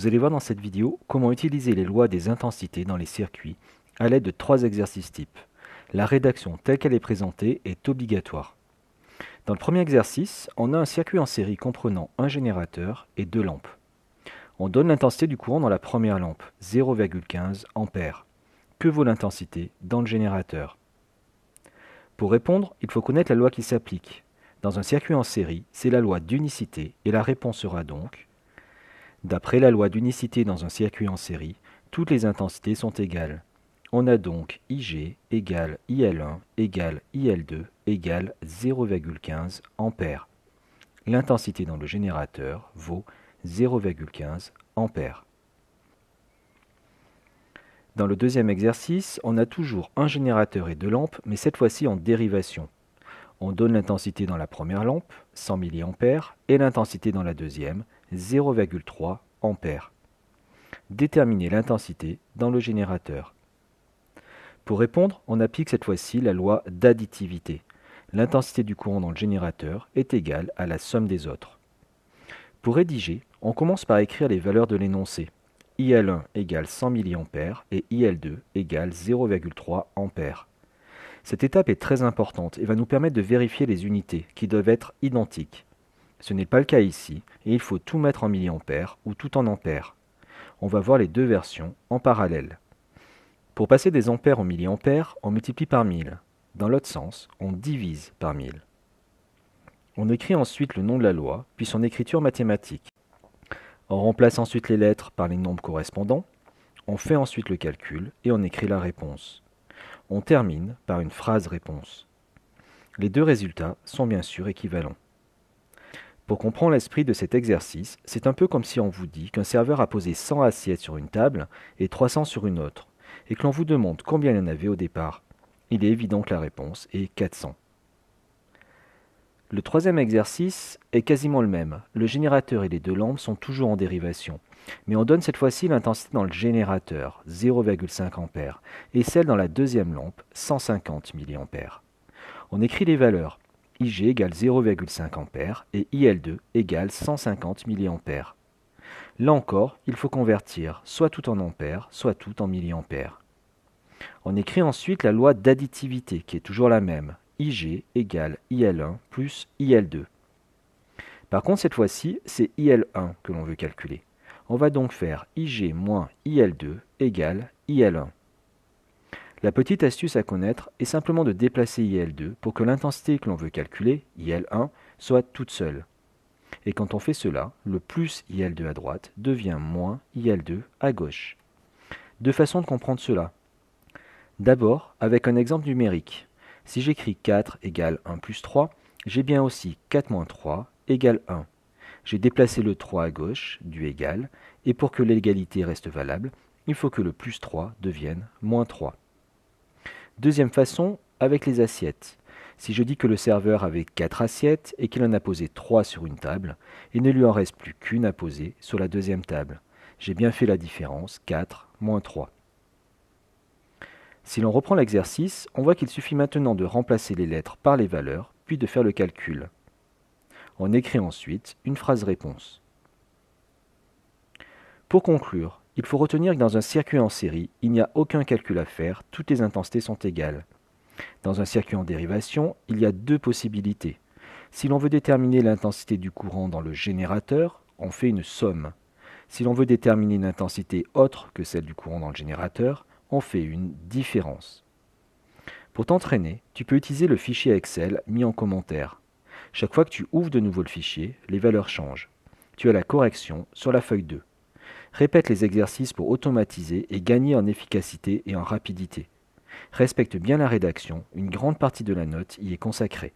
Vous allez voir dans cette vidéo comment utiliser les lois des intensités dans les circuits à l'aide de 3 exercices types. La rédaction telle qu'elle est présentée est obligatoire. Dans le premier exercice, on a un circuit en série comprenant un générateur et 2 lampes. On donne l'intensité du courant dans la première lampe, 0,15 A. Que vaut l'intensité dans le générateur? Pour répondre, il faut connaître la loi qui s'applique. Dans un circuit en série, c'est la loi d'unicité et la réponse sera donc: d'après la loi d'unicité dans un circuit en série, toutes les intensités sont égales. On a donc Ig égale IL1 égale IL2 égale 0,15 A. L'intensité dans le générateur vaut 0,15 A. Dans le deuxième exercice, on a toujours un générateur et 2 lampes, mais cette fois-ci en dérivation. On donne l'intensité dans la première lampe, 100 mA, et l'intensité dans la deuxième, 0,3 A. Déterminer l'intensité dans le générateur. Pour répondre, on applique cette fois-ci la loi d'additivité. L'intensité du courant dans le générateur est égale à la somme des autres. Pour rédiger, on commence par écrire les valeurs de l'énoncé. IL1 égale 100 mA et IL2 égale 0,3 A. Cette étape est très importante et va nous permettre de vérifier les unités qui doivent être identiques. Ce n'est pas le cas ici et il faut tout mettre en milliampères ou tout en ampères. On va voir les deux versions en parallèle. Pour passer des ampères en milliampères, on multiplie par 1000. Dans l'autre sens, on divise par 1000. On écrit ensuite le nom de la loi, puis son écriture mathématique. On remplace ensuite les lettres par les nombres correspondants, on fait ensuite le calcul et on écrit la réponse. On termine par une phrase réponse. Les deux résultats sont bien sûr équivalents. Pour comprendre l'esprit de cet exercice, c'est un peu comme si on vous dit qu'un serveur a posé 100 assiettes sur une table et 300 sur une autre, et que l'on vous demande combien il y en avait au départ. Il est évident que la réponse est 400. Le troisième exercice est quasiment le même. Le générateur et les 2 lampes sont toujours en dérivation. Mais on donne cette fois-ci l'intensité dans le générateur, 0,5 A, et celle dans la deuxième lampe, 150 mA. On écrit les valeurs. Ig égale 0,5 A et IL2 égale 150 mA. Là encore, il faut convertir soit tout en ampères, soit tout en milliampères. On écrit ensuite la loi d'additivité, qui est toujours la même. Ig égale IL1 plus IL2. Par contre, cette fois-ci, c'est IL1 que l'on veut calculer. On va donc faire Ig moins IL2 égale IL1. La petite astuce à connaître est simplement de déplacer IL2 pour que l'intensité que l'on veut calculer, IL1, soit toute seule. Et quand on fait cela, le plus IL2 à droite devient moins IL2 à gauche. Deux façons de comprendre cela. D'abord, avec un exemple numérique. Si j'écris 4 égale 1 plus 3, j'ai bien aussi 4 moins 3 égale 1. J'ai déplacé le 3 à gauche, du égal, et pour que l'égalité reste valable, il faut que le plus 3 devienne moins 3. Deuxième façon, avec les assiettes. Si je dis que le serveur avait 4 assiettes et qu'il en a posé 3 sur une table, il ne lui en reste plus qu'une à poser sur la deuxième table. J'ai bien fait la différence, 4 moins 3. Si l'on reprend l'exercice, on voit qu'il suffit maintenant de remplacer les lettres par les valeurs, puis de faire le calcul. On écrit ensuite une phrase réponse. Pour conclure, il faut retenir que dans un circuit en série, il n'y a aucun calcul à faire, toutes les intensités sont égales. Dans un circuit en dérivation, il y a 2 possibilités. Si l'on veut déterminer l'intensité du courant dans le générateur, on fait une somme. Si l'on veut déterminer une intensité autre que celle du courant dans le générateur, on fait une différence. Pour t'entraîner, tu peux utiliser le fichier Excel mis en commentaire. Chaque fois que tu ouvres de nouveau le fichier, les valeurs changent. Tu as la correction sur la feuille 2. Répète les exercices pour automatiser et gagner en efficacité et en rapidité. Respecte bien la rédaction, une grande partie de la note y est consacrée.